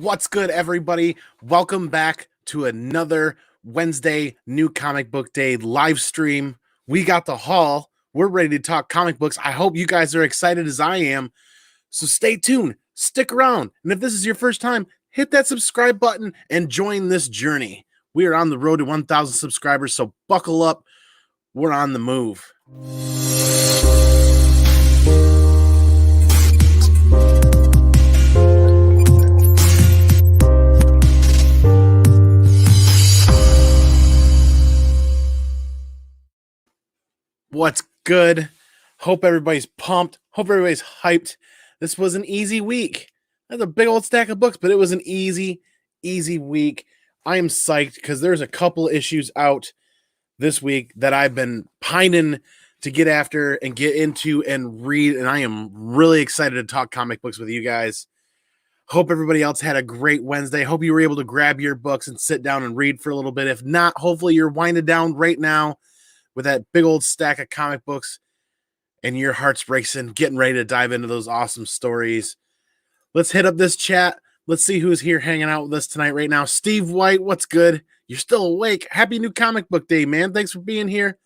What's good, everybody? Welcome back to another Wednesday New Comic Book Day live stream. We got the haul. We're ready to talk comic books. I hope you guys are excited as I am. So stay tuned, stick around. And if this is your first time, hit that subscribe button and join this journey. We are on the road to 1,000 subscribers, so buckle up. We're on the move. What's good? Hope everybody's pumped. Hope everybody's hyped. This was an easy week. That's a big old stack of books, but it was an easy week. I am psyched because there's a couple issues out this week that I've been pining to get after and get into and read, and I am really excited to talk comic books with you guys. Hope everybody else had a great Wednesday. Hope you were able to grab your books and sit down and read for a little bit. If not, hopefully you're winding down right now with that big old stack of comic books and your heart's racing, getting ready to dive into those awesome stories. Let's hit up this chat. Let's see who's here hanging out with us tonight right now. Steve White, what's good? You're still awake. Happy New Comic Book Day, man. Thanks for being here.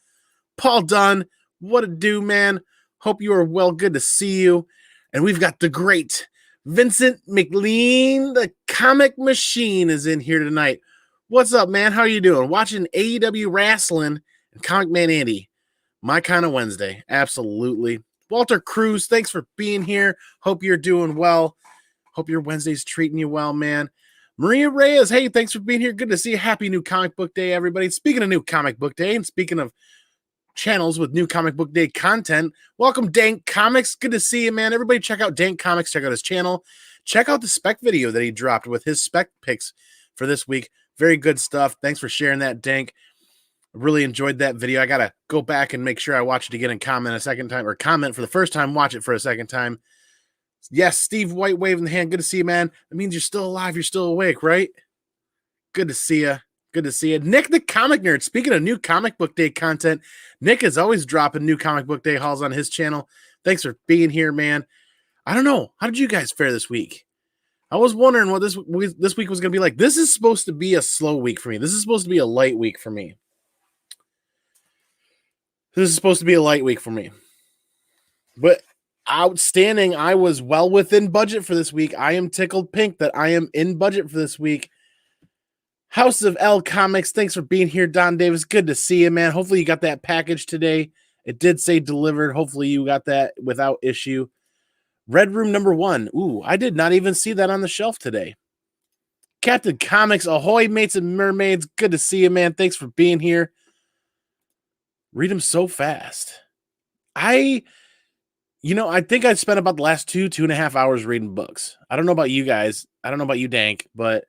Paul Dunn, what a do, man. Hope you are well. Good to see you. And we've got the great Vincent McLean, the comic machine, is in here tonight. What's up, man? How are you doing? Watching AEW wrestling and Comic Man Andy. My kind of Wednesday. Absolutely. Walter Cruz, thanks for being here. Hope you're doing well. Hope your Wednesday's treating you well, man. Maria Reyes, hey, thanks for being here. Good to see you. Happy New Comic Book Day, everybody. Speaking of New Comic Book Day and speaking of channels with New Comic Book Day content, welcome Dank Comics. Good to see you, man. Everybody check out Dank Comics. Check out his channel. Check out the spec video that he dropped with his spec picks for this week. Very good stuff. Thanks for sharing that, Dank. Really enjoyed that video. I got to go back and make sure I watch it again and comment a second time, or comment for the first time, watch it for a second time. Yes, Steve White waving the hand. Good to see you, man. That means you're still alive. You're still awake, right? Good to see you. Good to see you. Nick the Comic Nerd. Speaking of New Comic Book Day content, Nick is always dropping New Comic Book Day hauls on his channel. Thanks for being here, man. I don't know. How did you guys fare this week? I was wondering what this week was going to be like. This is supposed to be a slow week for me. This is supposed to be a light week for me. This is supposed to be a light week for me. But outstanding. I was well within budget for this week. I am tickled pink that I am in budget for this week. House of L Comics, thanks for being here, Don Davis. Good to see you, man. Hopefully you got that package today. It did say delivered. Hopefully you got that without issue. Red Room #1. Ooh, I did not even see that on the shelf today. Captain Comics, ahoy, mates and mermaids. Good to see you, man. Thanks for being here. Read them so fast. I think I spent about the last 2.5 hours reading books. I don't know about you guys. I don't know about you, Dank, but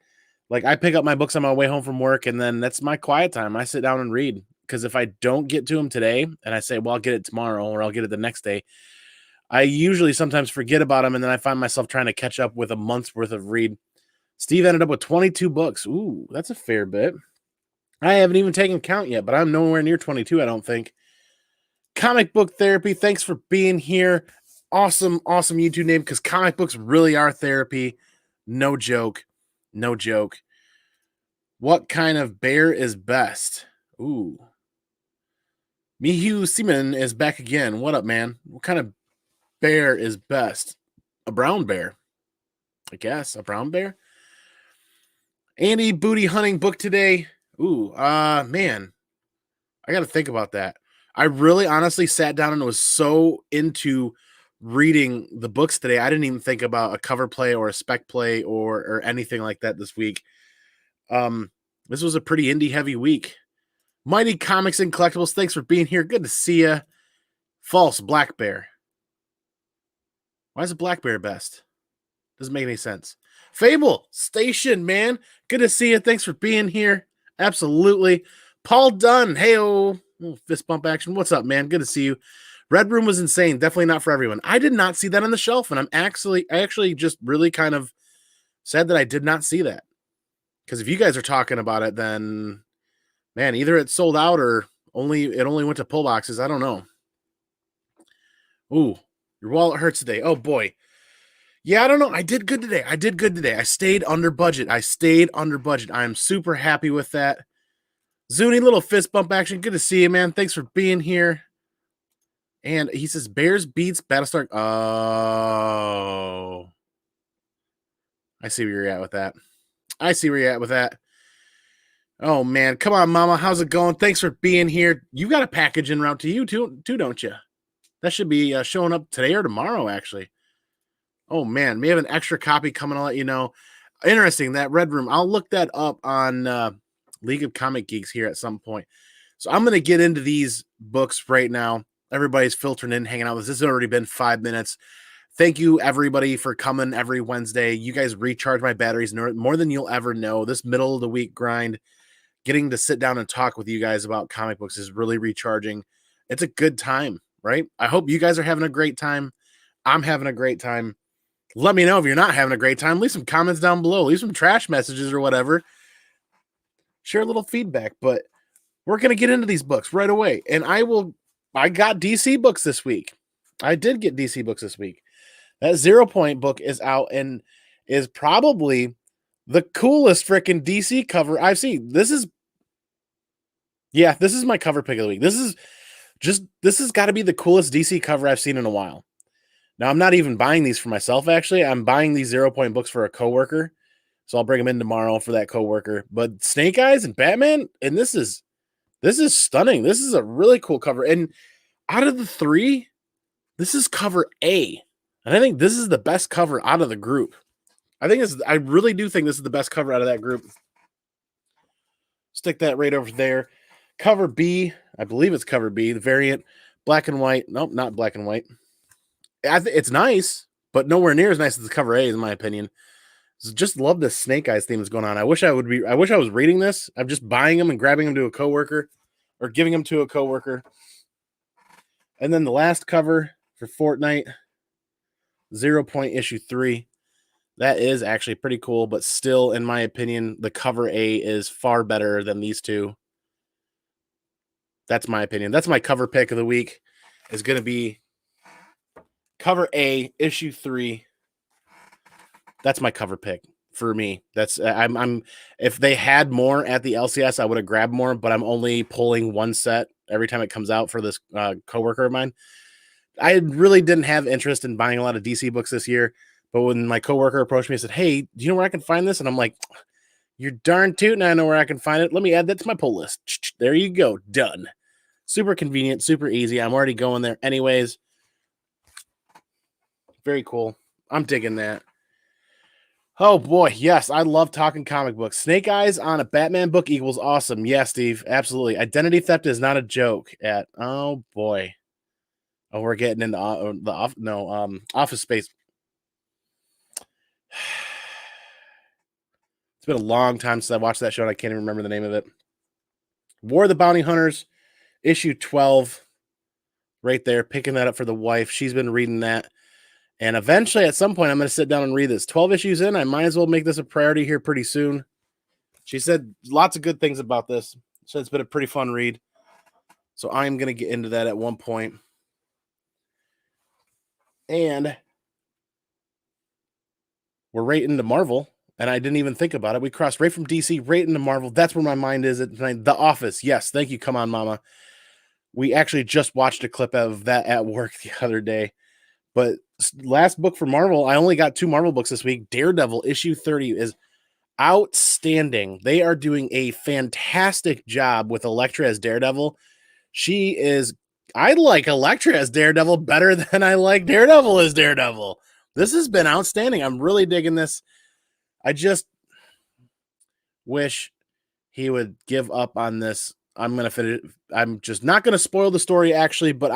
like I pick up my books on my way home from work, and then that's my quiet time. I sit down and read, because if I don't get to them today and I say, well, I'll get it tomorrow or I'll get it the next day, I usually sometimes forget about them, and then I find myself trying to catch up with a month's worth of read. Steve ended up with 22 books. Ooh, that's a fair bit. I haven't even taken count yet, but I'm nowhere near 22, I don't think. Comic Book Therapy, thanks for being here. Awesome YouTube name, because comic books really are therapy. No joke. No joke. What kind of bear is best? Ooh. Mihu Seaman is back again. What up, man? What kind of bear is best? A brown bear. I guess. A brown bear? Andy Booty Hunting book today. Ooh, man. I got to think about that. I really honestly sat down and was so into reading the books today. I didn't even think about a cover play or a spec play or anything like that this week. This was a pretty indie heavy week. Mighty Comics and Collectibles, thanks for being here. Good to see you. False Black Bear. Why is a black bear best? Doesn't make any sense. Fable Station, man. Good to see you. Thanks for being here. Absolutely. Paul Dunn. Hey-oh. Fist bump action. What's up, man? Good to see you. Red Room was insane. Definitely not for everyone. I did not see that on the shelf, and I actually just really kind of sad that I did not see that. Because if you guys are talking about it, then, man, either it sold out or it only went to pull boxes. I don't know. Ooh, your wallet hurts today. Oh, boy. Yeah, I don't know. I did good today. I stayed under budget. I am super happy with that. Zuni, little fist bump action. Good to see you, man. Thanks for being here. And he says Bears beats Battlestar. Oh, I see where you're at with that. Oh man, come on, Mama. How's it going? Thanks for being here. You got a package en route to you too, don't you? That should be showing up today or tomorrow, actually. Oh man, we have an extra copy coming. I'll let you know. Interesting, that Red Room. I'll look that up on League of Comic Geeks here at some point. So I'm going to get into these books right now. Everybody's filtering in, hanging out with us. This has already been 5 minutes. Thank you, everybody, for coming every Wednesday. You guys recharge my batteries more than you'll ever know. This middle of the week grind, getting to sit down and talk with you guys about comic books is really recharging. It's a good time, right? I hope you guys are having a great time. I'm having a great time. Let me know if you're not having a great time. Leave some comments down below. Leave some trash messages or whatever. Share a little feedback. But we're going to get into these books right away. And I got DC books this week. I did get DC books this week. That 0 Point book is out and is probably the coolest freaking DC cover I've seen. This is my cover pick of the week. This has got to be the coolest DC cover I've seen in a while. Now, I'm not even buying these for myself, actually. I'm buying these 0 Point books for a coworker. So I'll bring them in tomorrow for that coworker. But Snake Eyes and Batman, and this is stunning. This is a really cool cover. And out of the three, this is cover A. And I think this is the best cover out of the group. I really do think this is the best cover out of that group. Stick that right over there. Cover B, I believe it's cover B, the variant, black and white. Nope, not black and white. It's nice, but nowhere near as nice as the cover A, in my opinion. So just love this Snake Eyes theme that's going on. I wish I was reading this. I'm just buying them and grabbing them to a coworker or giving them to a coworker. And then the last cover for Fortnite, 0 Point issue 3. That is actually pretty cool, but still, in my opinion, the cover A is far better than these two. That's my opinion. That's my cover pick of the week. Is going to be cover A, issue 3. That's my cover pick for me. That's I'm if they had more at the LCS, I would have grabbed more, but I'm only pulling one set every time it comes out for this coworker of mine. I really didn't have interest in buying a lot of DC books this year, but when my coworker approached me and said, "Hey, do you know where I can find this?" And I'm like, "You're darn tootin', I know where I can find it. Let me add that to my pull list." There you go, done. Super convenient, super easy. I'm already going there anyways. Very cool. I'm digging that. Oh boy, yes, I love talking comic books. Snake Eyes on a Batman book equals awesome. Yeah, Steve, absolutely. Identity theft is not a joke. Oh boy, we're getting into Office Space. It's been a long time since I watched that show, and I can't even remember the name of it. War of the Bounty Hunters, issue 12, right there. Picking that up for the wife. She's been reading that. And eventually, at some point, I'm going to sit down and read this. 12 issues in, I might as well make this a priority here pretty soon. She said lots of good things about this. So it's been a pretty fun read. So I'm going to get into that at one point. And we're right into Marvel. And I didn't even think about it. We crossed right from DC right into Marvel. That's where my mind is at tonight. The Office. Yes, thank you. Come on, Mama. We actually just watched a clip of that at work the other day. But last book for Marvel, I only got 2 Marvel books this week. Daredevil issue 30 is outstanding. They are doing a fantastic job with Elektra as Daredevil. I like Elektra as Daredevil better than I like Daredevil as Daredevil. This has been outstanding. I'm really digging this. I just wish he would give up on this. I'm going to finish. I'm just not going to spoil the story, actually, but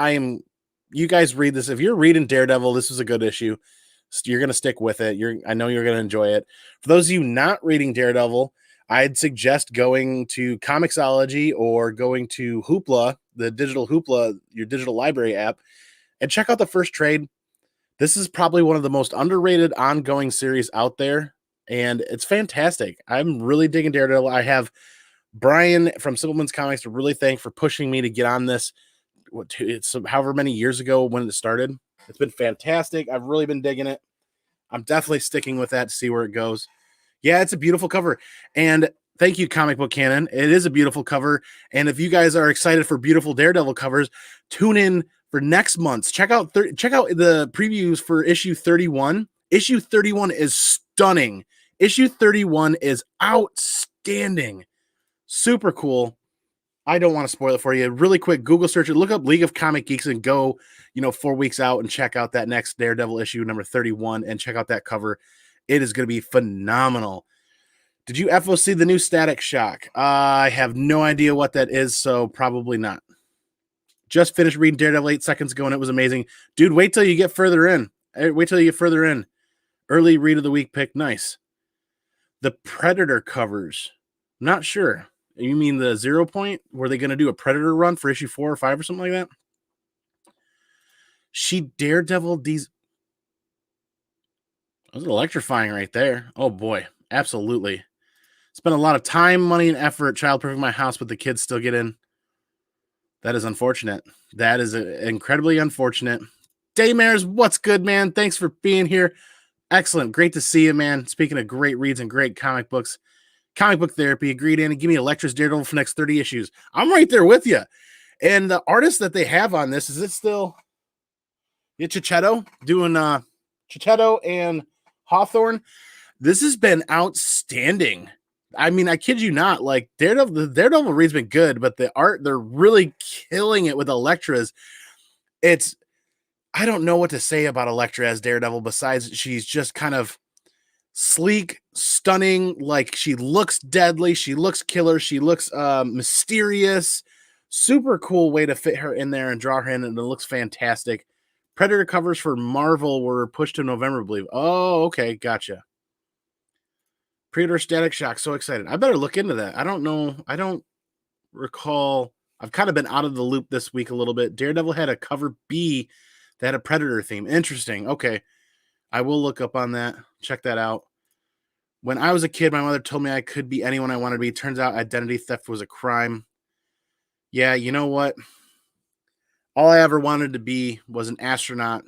you guys read this. If you're reading Daredevil, this is a good issue. You're going to stick with it. I know you're going to enjoy it. For those of you not reading Daredevil, I'd suggest going to Comixology or going to Hoopla, the digital Hoopla, your digital library app, and check out the first trade. This is probably one of the most underrated ongoing series out there, and it's fantastic. I'm really digging Daredevil. I have Brian from Simpleman's Comics to really thank for pushing me to get on this. It's however many years ago when it started. It's been fantastic. I've really been digging it. I'm definitely sticking with that to see where it goes. Yeah, it's a beautiful cover. And thank you, Comic Book Canon. It is a beautiful cover. And if you guys are excited for beautiful Daredevil covers, tune in for next month's. Check out the previews for issue 31. Issue 31 is stunning. Issue 31 is outstanding. Super cool. I don't want to spoil it for you. Really quick, Google search it, look up League of Comic Geeks and go, 4 weeks out and check out that next Daredevil issue number 31 and check out that cover. It is going to be phenomenal. Did you FOC the new Static Shock? I have no idea what that is, so probably not. Just finished reading Daredevil 8 seconds ago, and it was amazing. Dude, wait till you get further in. Early read of the week pick. Nice. The Predator covers. Not sure. You mean the 0 point? Were they going to do a Predator run for issue 4 or 5 or something like that? She Daredevil these. That was electrifying right there. Oh boy, absolutely. Spent a lot of time, money, and effort childproofing my house, but the kids still get in. That is unfortunate. That is incredibly unfortunate. Daymares, what's good, man? Thanks for being here. Excellent. Great to see you, man. Speaking of great reads and great comic books, Comic Book Therapy agreed in and give me Electra's Daredevil for the next 30 issues. I'm right there with you. And the artist that they have on this, is it still Chichetto doing Chichetto and Hawthorne? This has been outstanding. I mean, I kid you not. Like the Daredevil read's been good, but the art, they're really killing it with Electra's. I don't know what to say about Electra as Daredevil besides she's just kind of sleek, stunning. Like she looks deadly, she looks killer, she looks mysterious. Super cool way to fit her in there and draw her in, and it looks fantastic. Predator covers for Marvel were pushed to November, I believe. Oh, okay, gotcha. Predator Static Shock, so excited. I better look into that. I don't know. I don't recall. I've kind of been out of the loop this week a little bit. Daredevil had a cover B that had a Predator theme. Interesting. Okay. I will look up on that. Check that out. When I was a kid, my mother told me I could be anyone I wanted to be. Turns out identity theft was a crime. Yeah, you know what? All I ever wanted to be was an astronaut.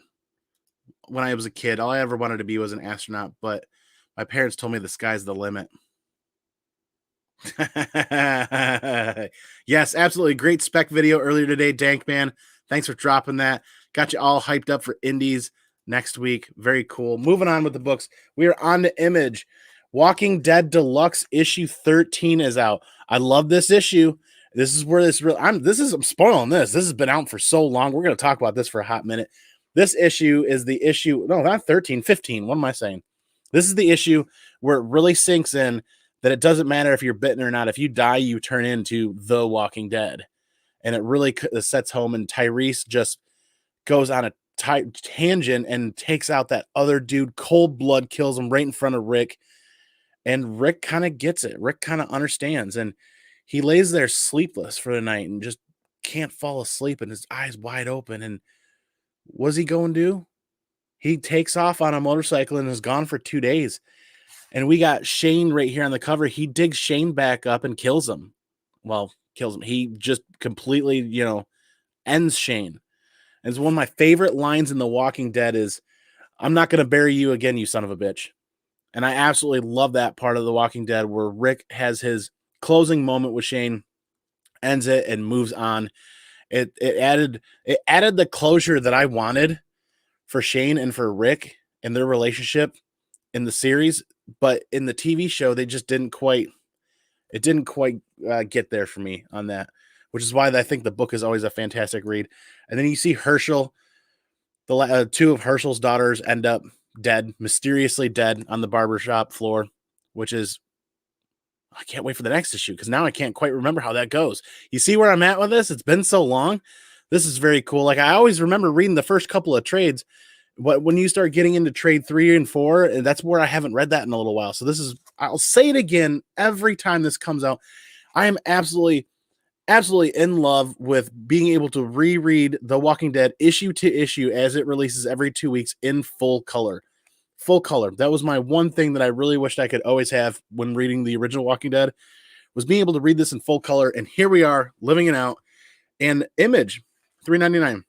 When I was a kid, all I ever wanted to be was an astronaut, but my parents told me the sky's the limit. Yes, absolutely. Great spec video earlier today, Dankman. Thanks for dropping that. Got you all hyped up for indies next week. Very cool. Moving on with the books. We are on to Image. Walking Dead Deluxe issue 13 is out. I love this issue. This is where I'm spoiling this. This has been out for so long. We're going to talk about this for a hot minute. This issue is the issue. No, not 13, 15. What am I saying? This is the issue where it really sinks in that it doesn't matter if you're bitten or not. If you die, you turn into the Walking Dead. And it really sets home, and Tyrese just goes on a tangent and takes out that other dude. Cold blood kills him right in front of Rick. And Rick kind of gets it. Rick kind of understands. And he lays there sleepless for the night and just can't fall asleep, and his eyes wide open. And what's he going to do? He takes off on a motorcycle and is gone for 2 days. And we got Shane right here on the cover. He digs Shane back up and kills him. Well, kills him. He just completely, ends Shane. And it's one of my favorite lines in The Walking Dead is, "I'm not going to bury you again, you son of a bitch." And I absolutely love that part of The Walking Dead where Rick has his closing moment with Shane, ends it, and moves on. It added the closure that I wanted for Shane and for Rick and their relationship in the series, but in the TV show, they just didn't quite get there for me on that, which is why I think the book is always a fantastic read. And then you see Herschel, two of Herschel's daughters end up dead, mysteriously dead on the barbershop floor, which is, I can't wait for the next issue because now I can't quite remember how that goes. You see where I'm at with this? It's been so long. This is very cool. Like I always remember reading the first couple of trades, but when you start getting into trade 3 and 4, that's where I haven't read that in a little while. So this is, I'll say it again every time this comes out. I am absolutely in love with being able to reread The Walking Dead issue to issue as it releases every 2 weeks in full color. Full color. That was my one thing that I really wished I could always have when reading the original Walking Dead, was being able to read this in full color. And here we are living it out. And Image, $3.99.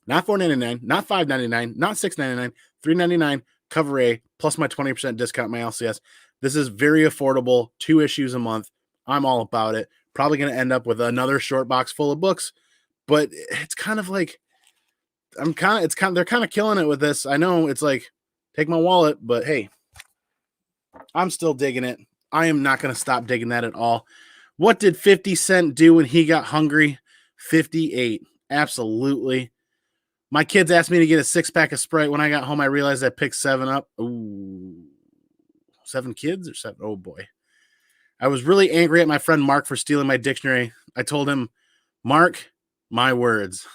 Not $4.99, not $5.99, not $6.99, $3.99. cover A plus my 20% discount my LCS. This is very affordable, 2 issues a month. I'm all about it. Probably going to end up with another short box full of books, but it's kind of like they're kind of killing it with this. I know it's like take my wallet, but hey, I'm still digging it. I am not going to stop digging that at all. What did 50 Cent do when he got hungry? 58. Absolutely. My kids asked me to get a 6-pack of Sprite. When I got home, I realized I picked 7 up. Ooh. 7 kids or 7? Oh, boy. I was really angry at my friend Mark for stealing my dictionary. I told him, Mark, my words.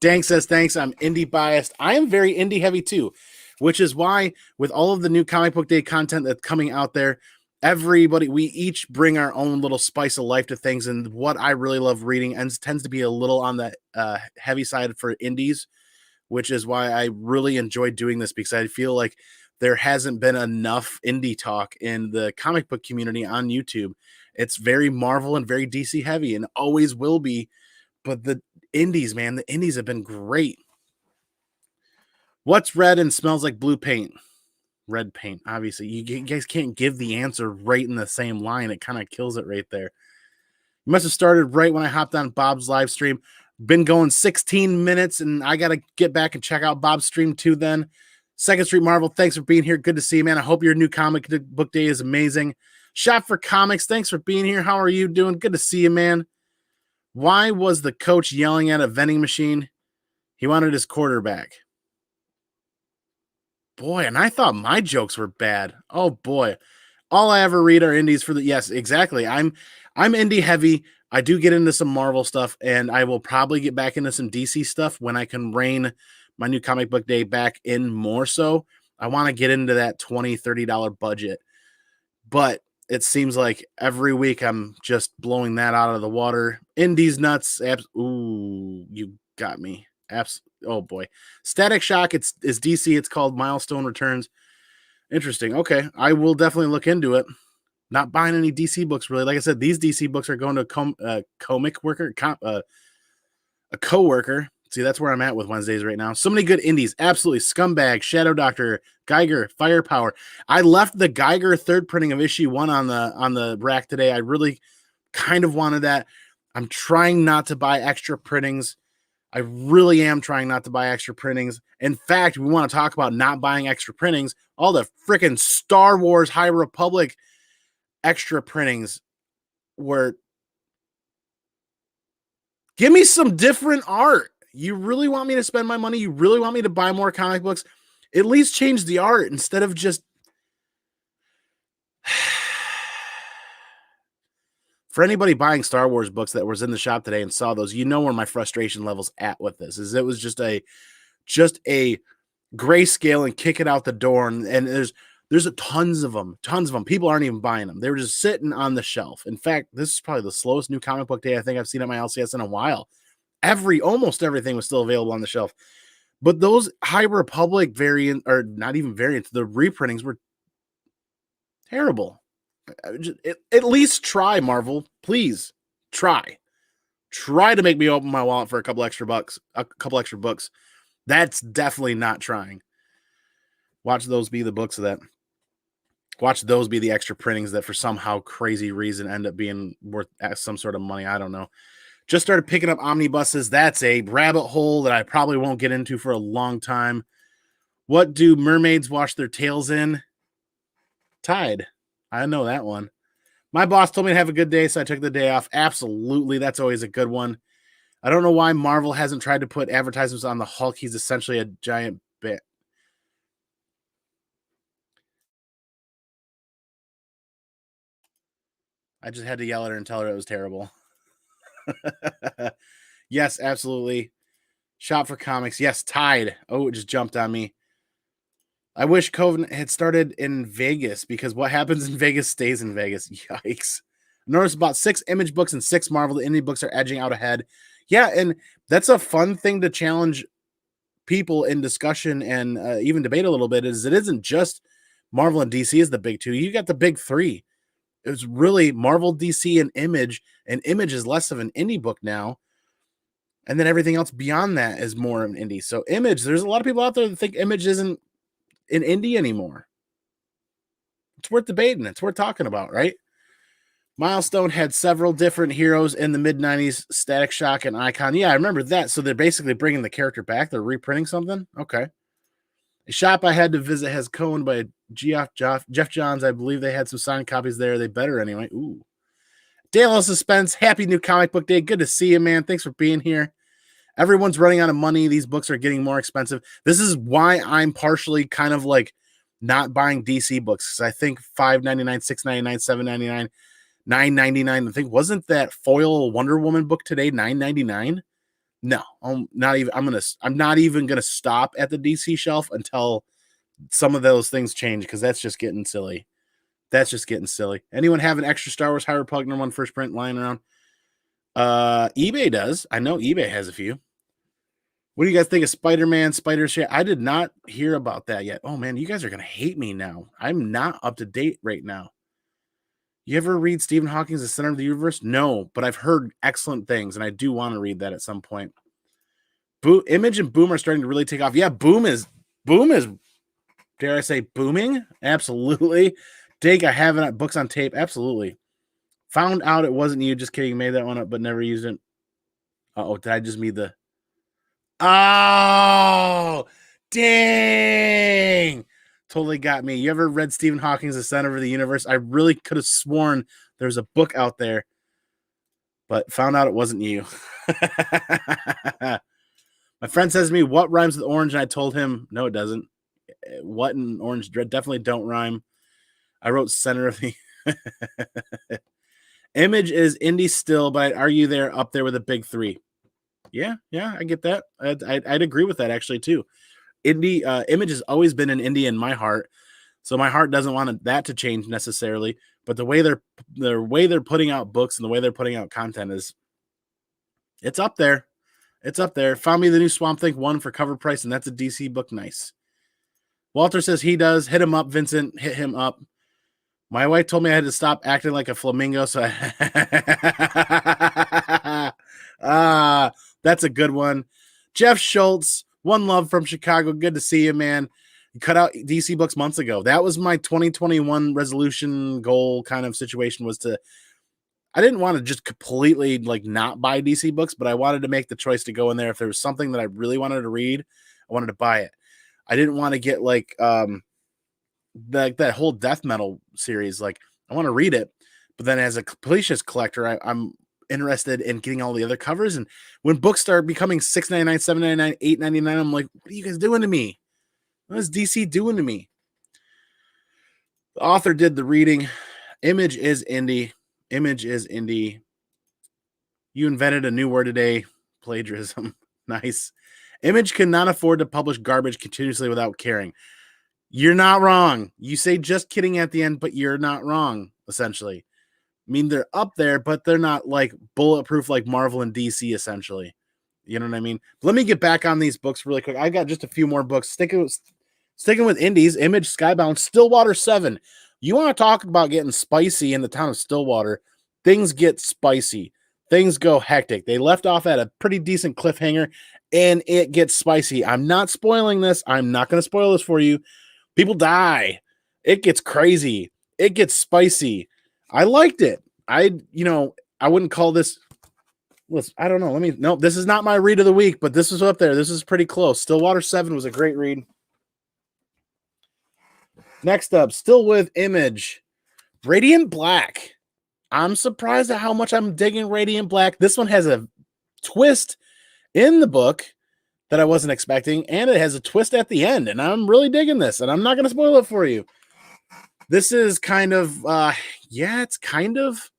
Dank says, thanks. I'm indie biased. I am very indie heavy too, which is why with all of the new comic book day content that's coming out there, we each bring our own little spice of life to things. And what I really love reading tends to be a little on the heavy side for indies, which is why I really enjoy doing this, because I feel like there hasn't been enough indie talk in the comic book community on YouTube. It's very Marvel and very DC heavy and always will be. But the indies, man, the indies have been great. What's red and smells like blue paint? Red paint, obviously. You guys can't give the answer right in the same line. It kind of kills it right there. You must have started right when I hopped on Bob's live stream. Been going 16 minutes, and I got to get back and check out Bob's stream too then. Second Street Marvel, thanks for being here. Good to see you, man. I hope your new comic book day is amazing. Shop for Comics, thanks for being here. How are you doing? Good to see you, man. Why was the coach yelling at a vending machine? He wanted his quarterback. Boy, and I thought my jokes were bad. Oh, boy. All I ever read are indies for the... Yes, exactly. I'm indie heavy. I do get into some Marvel stuff, and I will probably get back into some DC stuff when I can rein my new comic book day back in more so. I want to get into that $20, $30 budget. But it seems like every week I'm just blowing that out of the water. Indies nuts. Ooh, you got me. Oh boy. Static Shock. It's DC. It's called Milestone Returns. Interesting. Okay. I will definitely look into it. Not buying any DC books really. Like I said, these DC books are going to a coworker. See, that's where I'm at with Wednesdays right now. So many good indies. Absolutely. Scumbag, Shadow Doctor, Geiger, Firepower. I left the Geiger third printing of issue 1 on the rack today. I really kind of wanted that. I'm trying not to buy extra printings. I really am trying not to buy extra printings. In fact, we want to talk about not buying extra printings. All the freaking Star Wars High Republic extra printings were... Give me some different art. You really want me to spend my money? You really want me to buy more comic books? At least change the art instead of just... For anybody buying Star Wars books that was in the shop today and saw those, you know where my frustration level's at with this. Is it was just a grayscale and kick it out the door. And there's tons of them. People aren't even buying them. They were just sitting on the shelf. In fact, this is probably the slowest new comic book day I think I've seen at my LCS in a while. Almost everything was still available on the shelf. But those High Republic variant, or not even variants, the reprintings were terrible. At least try, Marvel. Please try to make me open my wallet for a couple extra books. That's definitely not trying. Watch those be the books of that. Watch those be the extra printings that for somehow crazy reason end up being worth some sort of money. I don't know. Just started picking up omnibuses. That's a rabbit hole that I probably won't get into for a long time. What do mermaids wash their tails in? Tide. I know that one. My boss told me to have a good day, so I took the day off. Absolutely. That's always a good one. I don't know why Marvel hasn't tried to put advertisements on the Hulk. He's essentially a giant bit. I just had to yell at her and tell her it was terrible. Yes, absolutely. Shop for Comics. Yes, Tide. Oh, it just jumped on me. I wish COVID had started in Vegas, because what happens in Vegas stays in Vegas. Yikes. I noticed about 6 Image books and 6 Marvel. The indie books are edging out ahead. Yeah, and that's a fun thing to challenge people in discussion and even debate a little bit, is it isn't just Marvel and DC is the big 2. You got the big 3. It's really Marvel, DC, and Image is less of an indie book now. And then everything else beyond that is more of an indie. So Image, there's a lot of people out there that think Image isn't an indie anymore. It's worth debating. It's worth talking about, right? Milestone had several different heroes in the mid-90s, Static Shock and Icon. Yeah, I remember that. So they're basically bringing the character back. They're reprinting something? Okay. A shop I had to visit has co-owned by Jeff Johns. I believe they had some signed copies there. They better anyway. Ooh. Dale Suspense, happy new comic book day. Good to see you, man. Thanks for being here. Everyone's running out of money. These books are getting more expensive. This is why I'm partially kind of like not buying DC books, because I think $5.99, $6.99, $7.99, $9.99. I think wasn't that foil Wonder Woman book today $9.99? No, I'm not even gonna stop at the DC shelf until some of those things change, because that's just getting silly. That's just getting silly. Anyone have an extra Star Wars High Republic #1 first print lying around? eBay does. I know eBay has a few. What do you guys think of Spider-Man, Spider-Shit? I did not hear about that yet. Oh, man, you guys are going to hate me now. I'm not up to date right now. You ever read Stephen Hawking's The Center of the Universe? No, but I've heard excellent things, and I do want to read that at some point. Image and Boom are starting to really take off. Yeah, Boom is, dare I say, booming? Absolutely. Dig, I have it at Books on Tape. Absolutely. Found out it wasn't you. Just kidding. Made that one up, but never used it. Uh-oh, did I just meet the... Oh, dang. Totally got me. You ever read Stephen Hawking's The Center of the Universe? I really could have sworn there's a book out there, but found out it wasn't you. My friend says to me, what rhymes with orange? And I told him, no, it doesn't. What and orange definitely don't rhyme. I wrote center of the... Image is indie still, but I'd argue they're up there with a big three. Yeah, I get that. I'd agree with that actually too. Indie Image has always been an indie in my heart, so my heart doesn't want that to change necessarily. But the way they're putting out books and the way they're putting out content it's up there. It's up there. Found me the new Swamp Thing 1 for cover price, and that's a DC book. Nice. Walter says he does. Hit him up, Vincent. Hit him up. My wife told me I had to stop acting like a flamingo, so that's a good one. Jeff Schultz, one love from Chicago. Good to see you, man. You cut out DC books months ago. That was my 2021 resolution goal kind of situation, was to, I didn't want to just completely like not buy DC books, but I wanted to make the choice to go in there. If there was something that I really wanted to read, I wanted to buy it. I didn't want to get like that whole death metal series. Like, I want to read it, but then as a completionist collector, I'm interested in getting all the other covers. And when books start becoming $6.99, $7.99, $8.99, I'm like, what are you guys doing to me? What is DC doing to me? The author did the reading. Image is indie. Image is indie. You invented a new word today. Plagiarism. Nice. Image cannot afford to publish garbage continuously without caring. You're not wrong. You say just kidding at the end, but you're not wrong, essentially. I mean, they're up there, but they're not like bulletproof like Marvel and DC, essentially. You know what I mean? But let me get back on these books really quick. I got just a few more books. Sticking with indies, Image, Skybound, Stillwater 7. You want to talk about getting spicy in the town of Stillwater? Things get spicy. Things go hectic. They left off at a pretty decent cliffhanger, and it gets spicy. I'm not spoiling this. I'm not going to spoil this for you. People die. It gets crazy. It gets spicy. I liked it. I wouldn't call this. I don't know. No, this is not my read of the week, but this is up there. This is pretty close. Stillwater 7 was a great read. Next up, still with Image, Radiant Black. I'm surprised at how much I'm digging Radiant Black. This one has a twist in the book that I wasn't expecting, and it has a twist at the end, and I'm really digging this, and I'm not going to spoil it for you. This is kind of, it's kind of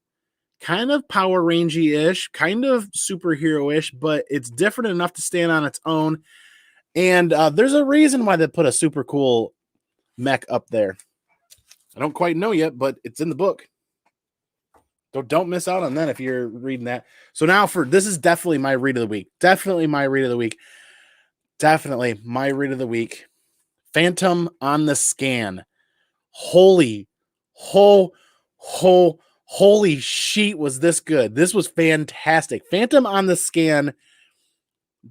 Power Rangey-ish, kind of superhero-ish, but it's different enough to stand on its own, and there's a reason why they put a super cool mech up there. I don't quite know yet, but it's in the book. So don't miss out on that if you're reading that. So now this is definitely my read of the week. Definitely my read of the week. Phantom on the Scan. Holy sheet, was this good. This was fantastic. Phantom on the Scan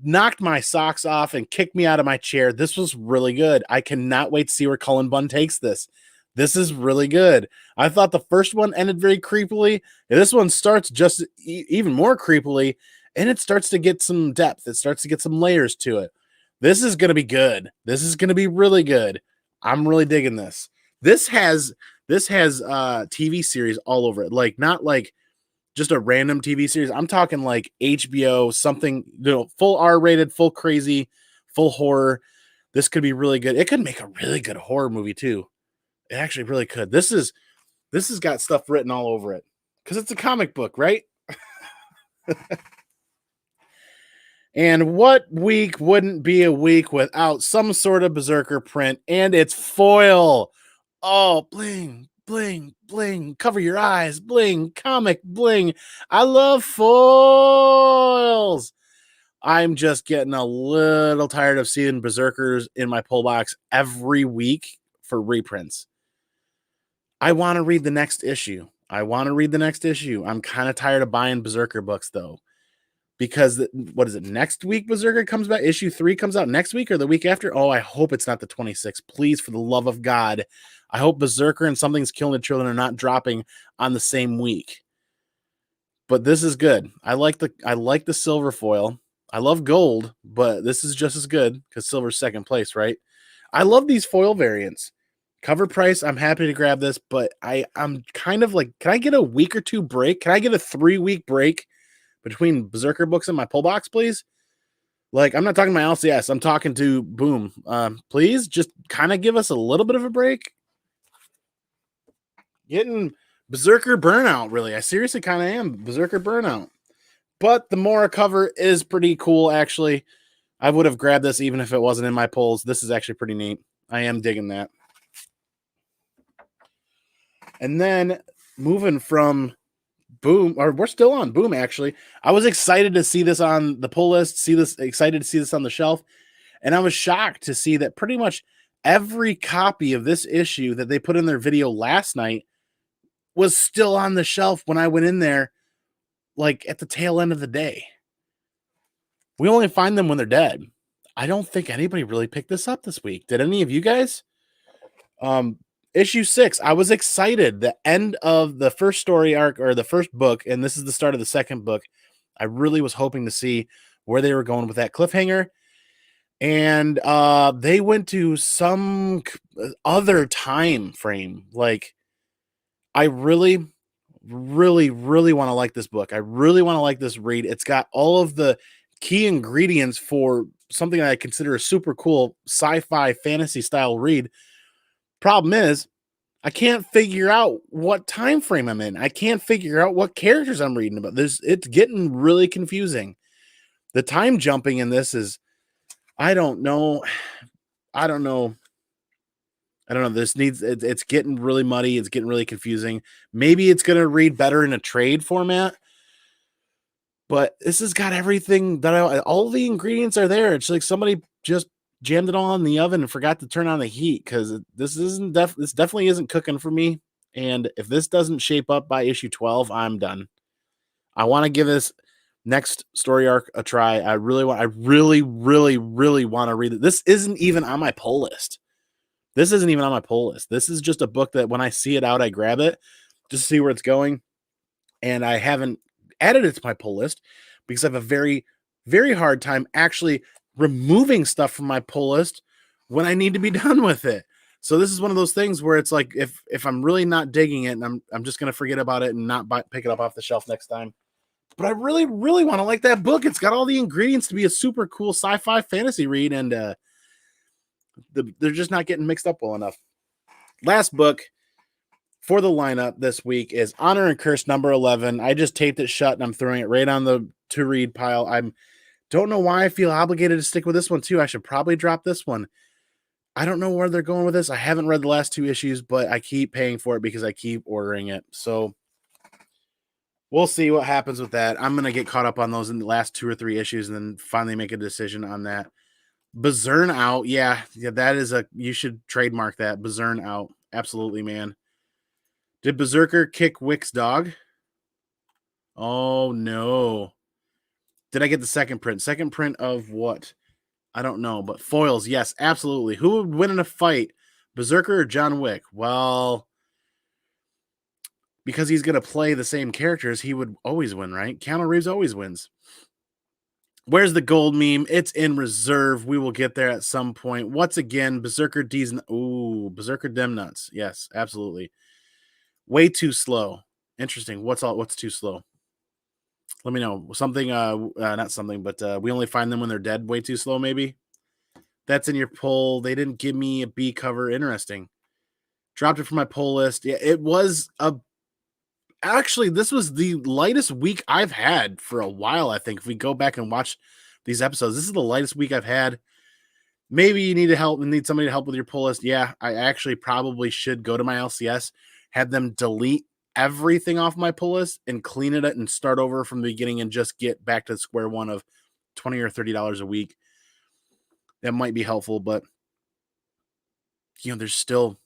knocked my socks off and kicked me out of my chair. This was really good. I cannot wait to see where Cullen Bunn takes this. This is really good. I thought the first one ended very creepily. This one starts just even more creepily, and it starts to get some depth. It starts to get some layers to it. This is going to be good. This is going to be really good. I'm really digging this. This has TV series all over it. Like, not like just a random TV series. I'm talking like HBO, something, full R-rated, full crazy, full horror. This could be really good. It could make a really good horror movie too. It actually really could. This has got stuff written all over it because it's a comic book, right? And what week wouldn't be a week without some sort of Berserker print and it's foil? Oh, bling, bling, bling. Cover your eyes, bling, comic, bling. I love foils. I'm just getting a little tired of seeing Berserkers in my pull box every week for reprints. I want to read the next issue. I'm kind of tired of buying Berserker books, though. Because, what is it, next week Berserker comes back? Issue 3 comes out next week or the week after? Oh, I hope it's not the 26th. Please, for the love of God. I hope Berserker and Something's Killing the Children are not dropping on the same week. But this is good. I like the silver foil. I love gold, but this is just as good because silver's second place, right? I love these foil variants. Cover price, I'm happy to grab this, but I'm kind of like, can I get a week or two break? Can I get a 3-week break between Berserker books and my pull box, please? Like, I'm not talking to my LCS. I'm talking to Boom. Please just kind of give us a little bit of a break. Getting Berserker burnout, really. I seriously kind of am Berserker burnout. But the Mora cover is pretty cool, actually. I would have grabbed this even if it wasn't in my pulls. This is actually pretty neat. I am digging that. And then moving from Boom, or we're still on Boom, actually. I was excited to see this on the pull list, excited to see this on the shelf. And I was shocked to see that pretty much every copy of this issue that they put in their video last night was still on the shelf when I went in there, like at the tail end of the day. We only find them when they're dead. I don't think anybody really picked this up this week. Did any of you guys? Issue 6, I was excited. The end of the first story arc, or the first book, and this is the start of the second book. I really was hoping to see where they were going with that cliffhanger. And they went to some other time frame. Like, I really, really, really want to like this book. I really want to like this read. It's got all of the key ingredients for something that I consider a super cool sci-fi fantasy style read. Problem is, I can't figure out what time frame I'm in. I can't figure out what characters I'm reading about. It's getting really confusing. The time jumping in this is, I don't know. It's getting really muddy. It's getting really confusing. Maybe it's going to read better in a trade format, but this has got everything all the ingredients are there. It's like somebody just jammed it all in the oven and forgot to turn on the heat, because this definitely isn't cooking for me. And if this doesn't shape up by issue 12, I'm done. I want to give this next story arc a try. I really, really want to read it. This isn't even on my pull list. This is just a book that when I see it out, I grab it just to see where it's going. And I haven't added it to my pull list because I have a very, very hard time actually removing stuff from my pull list when I need to be done with it. So this is one of those things where it's like, if I'm really not digging it, and I'm just going to forget about it and not pick it up off the shelf next time. But I really, really want to like that book. It's got all the ingredients to be a super cool sci-fi fantasy read, and they're just not getting mixed up well enough. Last book for the lineup this week is Honor and Curse number 11. I just taped it shut and I'm throwing it right on the to read pile. Don't know why I feel obligated to stick with this one too. I should probably drop this one. I don't know where they're going with this. I haven't read the last 2 issues, but I keep paying for it because I keep ordering it. So we'll see what happens with that. I'm going to get caught up on those in the last 2 or 3 issues and then finally make a decision on that. Bazurn out. Yeah, that is you should trademark that. Bazurn out. Absolutely, man. Did Berserker kick Wick's dog? Oh, no. Did I get the second print? Second print of what? I don't know, but foils, yes, absolutely. Who would win in a fight, Berserker or John Wick? Well, because he's going to play the same characters, he would always win, right? Keanu Reeves always wins. Where's the gold meme? It's in reserve. We will get there at some point. What's again? Berserker D's. Ooh, Berserker Dem Nuts. Yes, absolutely. Way too slow. Interesting. What's too slow? Let me know. Something, not something, but we only find them when they're dead. Way too slow, maybe. That's in your poll. They didn't give me a B cover. Interesting. Dropped it from my poll list. Yeah, it was actually, this was the lightest week I've had for a while, I think. If we go back and watch these episodes, this is the lightest week I've had. Maybe you need somebody to help with your pull list. Yeah, I actually probably should go to my LCS, have them delete everything off my pull list and clean it and start over from the beginning and just get back to square one of $20 or $30 a week. That might be helpful, but there's still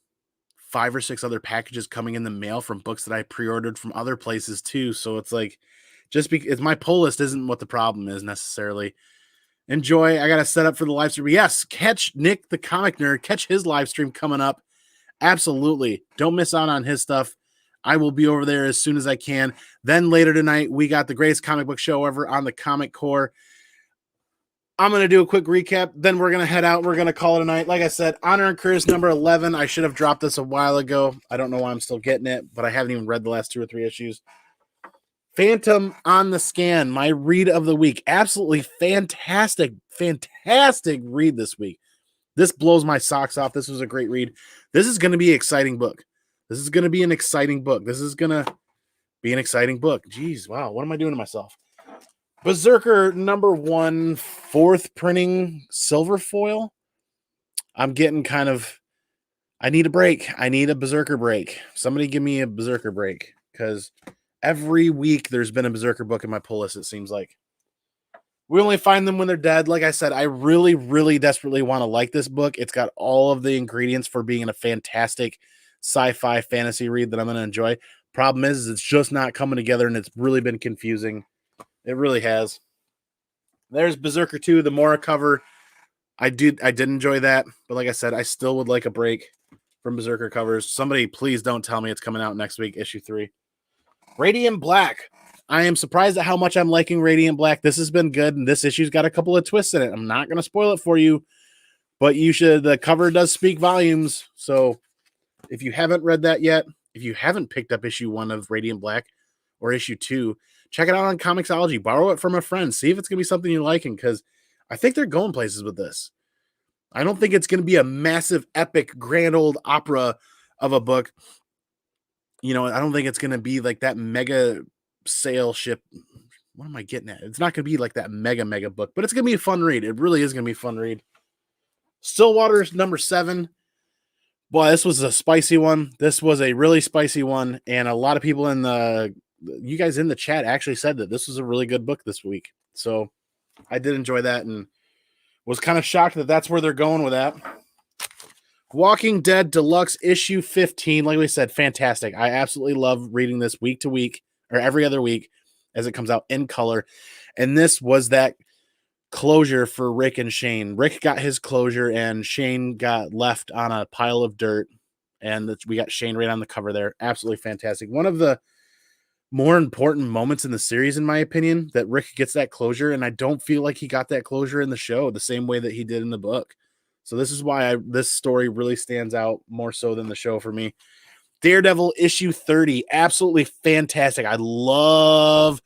5 or 6 other packages coming in the mail from books that I pre-ordered from other places too. So it's like, just because my pull list isn't what the problem is necessarily. Enjoy. I got to set up for the live stream. Yes, catch Nick the Comic Nerd. Catch his live stream coming up. Absolutely. Don't miss out on his stuff. I will be over there as soon as I can. Then later tonight, we got the greatest comic book show ever on the Comic Core. I'm going to do a quick recap. Then we're going to head out. We're going to call it a night. Like I said, Honor and Curse number 11. I should have dropped this a while ago. I don't know why I'm still getting it, but I haven't even read the last 2 or 3 issues. Phantom on the Scan, my read of the week. Absolutely fantastic read this week. This blows my socks off. This was a great read. This is going to be an exciting book. This is going to be an exciting book. Jeez, wow. What am I doing to myself? Berserker number 1, 4th printing silver foil. I'm getting I need a break. I need a Berserker break. Somebody give me a Berserker break, because every week there's been a Berserker book in my pull list, it seems like. We only find them when they're dead. Like I said, I really, really desperately want to like this book. It's got all of the ingredients for being a fantastic sci-fi fantasy read that I'm going to enjoy. Problem is, it's just not coming together, and it's really been confusing. It really has. There's Berserker 2, the Mora cover. I did enjoy that, but like I said, I still would like a break from Berserker covers. Somebody please don't tell me it's coming out next week, issue 3. Radiant Black. I am surprised at how much I'm liking Radiant Black. This has been good, and this issue's got a couple of twists in it. I'm not going to spoil it for you, but you should. The cover does speak volumes, so if you haven't read that yet, if you haven't picked up issue 1 of Radiant Black or issue 2, check it out on Comixology. Borrow it from a friend. See if it's going to be something you're liking, because I think they're going places with this. I don't think it's going to be a massive, epic, grand old opera of a book. I don't think it's going to be like that mega sail ship. What am I getting at? It's not going to be like that mega book, but it's going to be a fun read. It really is going to be a fun read. Stillwater's number 7. Boy, this was a spicy one. This was a really spicy one, and a lot of people you guys in the chat actually said that this was a really good book this week. So I did enjoy that and was kind of shocked that that's where they're going with that. Walking Dead Deluxe issue 15. Like we said, fantastic. I absolutely love reading this week to week or every other week as it comes out in color. And this was that closure for Rick and Shane. Rick got his closure and Shane got left on a pile of dirt. And we got Shane right on the cover there. Absolutely fantastic. One of the more important moments in the series, in my opinion, that Rick gets that closure, and I don't feel like he got that closure in the show the same way that he did in the book. So this is why this story really stands out more so than the show for me. Daredevil issue 30, absolutely fantastic. I love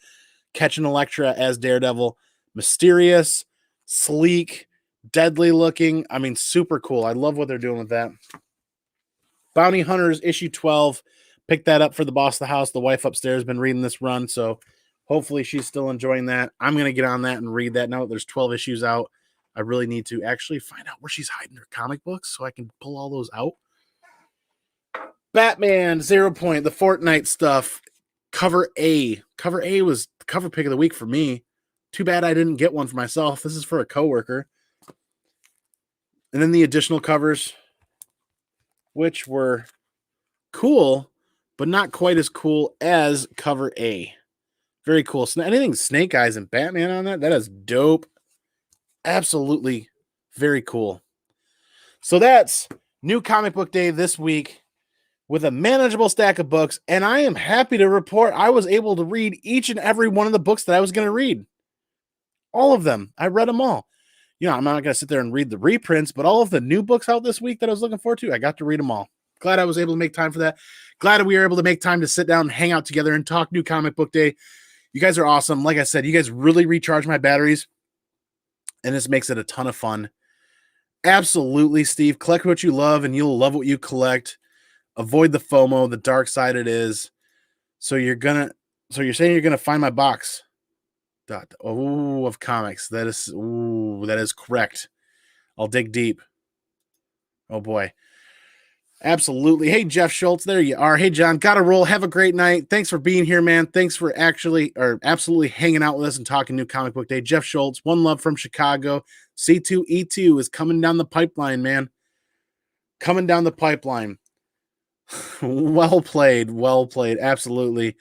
catching Elektra as Daredevil. Mysterious, sleek, deadly looking. I mean, super cool. I love what they're doing with that. Bounty Hunters issue 12. Picked that up for the boss of the house. The wife upstairs has been reading this run, so hopefully she's still enjoying that. I'm going to get on that and read that now that there's 12 issues out. I really need to actually find out where she's hiding her comic books so I can pull all those out. Batman, 0 Point, the Fortnite stuff. Cover A. Cover A was the cover pick of the week for me. Too bad I didn't get one for myself. This is for a coworker. And then the additional covers, which were cool, but not quite as cool as cover A. Very cool. Anything Snake Eyes and Batman on that? That is dope. Absolutely very cool. So that's New Comic Book Day this week with a manageable stack of books. And I am happy to report I was able to read each and every one of the books that I was going to read. All of them. I read them all. You know, I'm not going to sit there and read the reprints, but all of the new books out this week that I was looking forward to, I got to read them all. Glad I was able to make time for that. Glad we were able to make time to sit down and hang out together and talk New Comic Book Day. You guys are awesome. Like I said, you guys really recharge my batteries, and this makes it a ton of fun. Absolutely, Steve. Collect what you love, and you'll love what you collect. Avoid the FOMO, the dark side it is. So you're saying you're gonna find my box. Of comics. That is correct. I'll dig deep. Oh boy. Absolutely. Hey, Jeff Schultz, there you are. Hey, John, gotta roll. Have a great night. Thanks for being here, man. Thanks for absolutely hanging out with us and talking New Comic Book Day. Jeff Schultz, one love from Chicago. C2E2 is coming down the pipeline, man. Coming down the pipeline. Well played. Well played. Absolutely.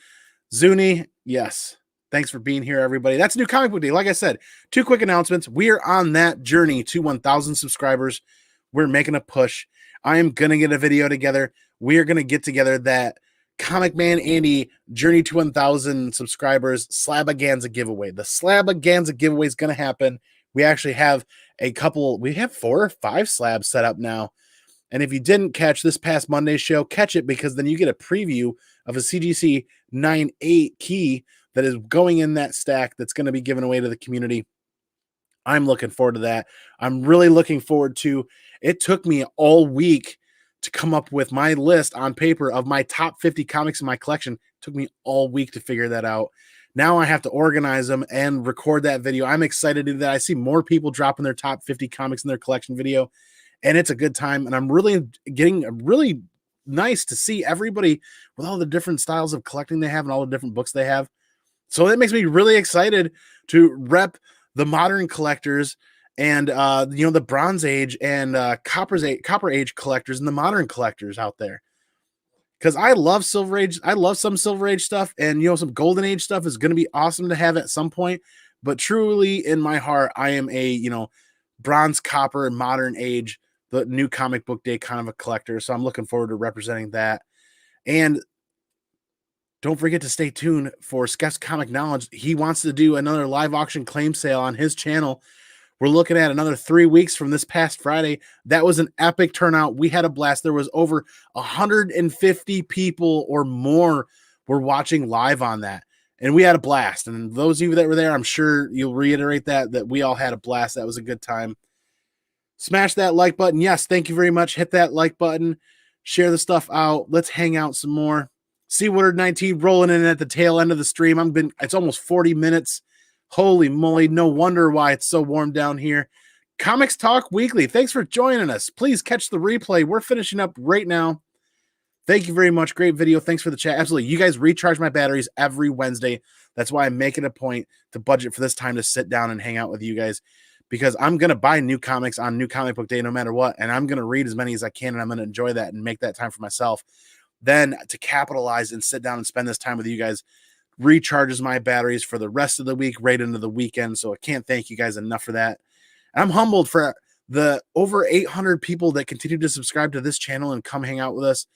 Zuni, yes. Thanks for being here, everybody. That's New Comic Book Day. Like I said, 2 quick announcements. We are on that journey to 1,000 subscribers. We're making a push. I am going to get a video together. We are going to get together that Comic Man Andy Journey to 1,000 subscribers Slabaganza giveaway. The Slabaganza giveaway is going to happen. We actually have we have 4 or 5 slabs set up now. And if you didn't catch this past Monday's show, catch it, because then you get a preview of a CGC 9.8 key that is going in that stack that's going to be given away to the community. I'm looking forward to that. I'm really looking forward to it. Took me all week to come up with my list on paper of my top 50 comics in my collection. It took me all week to figure that out. Now I have to organize them and record that video. I'm excited to do that. I see more people dropping their top 50 comics in their collection video, and it's a good time. And I'm really really nice to see everybody with all the different styles of collecting they have and all the different books they have. So that makes me really excited to rep the modern collectors and the Bronze Age and Copper Age collectors and the modern collectors out there. Because I love Silver Age. I love some Silver Age stuff, and some Golden Age stuff is going to be awesome to have at some point. But truly, in my heart, I am a Bronze, Copper, and Modern Age, the New Comic Book Day kind of a collector. So I'm looking forward to representing that. And don't forget to stay tuned for Skeps Comic Knowledge. He wants to do another live auction claim sale on his channel. We're looking at another 3 weeks from this past Friday. That was an epic turnout. We had a blast. There was over 150 people or more were watching live on that. And we had a blast. And those of you that were there, I'm sure you'll reiterate that we all had a blast. That was a good time. Smash that like button. Yes, thank you very much. Hit that like button. Share the stuff out. Let's hang out some more. Seawater 19 rolling in at the tail end of the stream. It's almost 40 minutes. Holy moly. No wonder why it's so warm down here. Comics Talk Weekly. Thanks for joining us. Please catch the replay. We're finishing up right now. Thank you very much. Great video. Thanks for the chat. Absolutely. You guys recharge my batteries every Wednesday. That's why I'm making a point to budget for this time to sit down and hang out with you guys, because I'm going to buy new comics on New Comic Book Day no matter what. And I'm going to read as many as I can, and I'm going to enjoy that and make that time for myself. Then to capitalize and sit down and spend this time with you guys recharges my batteries for the rest of the week, right into the weekend. So I can't thank you guys enough for that. And I'm humbled for the over 800 people that continue to subscribe to this channel and come hang out with us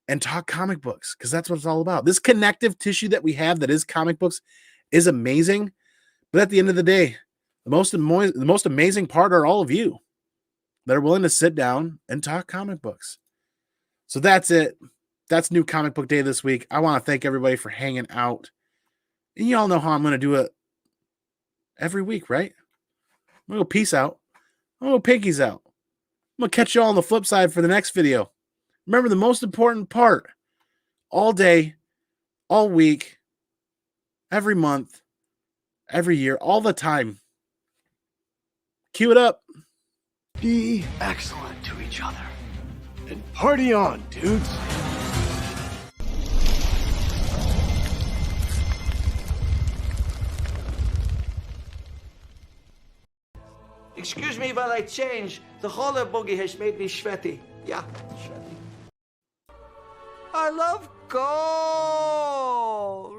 and talk comic books, because that's what it's all about. This connective tissue that we have that is comic books is amazing. But at the end of the day, the most amazing part are all of you that are willing to sit down and talk comic books. So that's it. That's New Comic Book Day this week. I want to thank everybody for hanging out. And you all know how I'm going to do it every week, right? I'm going to go peace out. I'm going to go pinkies out. I'm going to catch you all on the flip side for the next video. Remember the most important part. All day, all week, every month, every year, all the time. Cue it up. Be excellent to each other. And party on, dudes. Excuse me while I change. The roller boogie has made me sweaty. Yeah, sweaty. I love gold.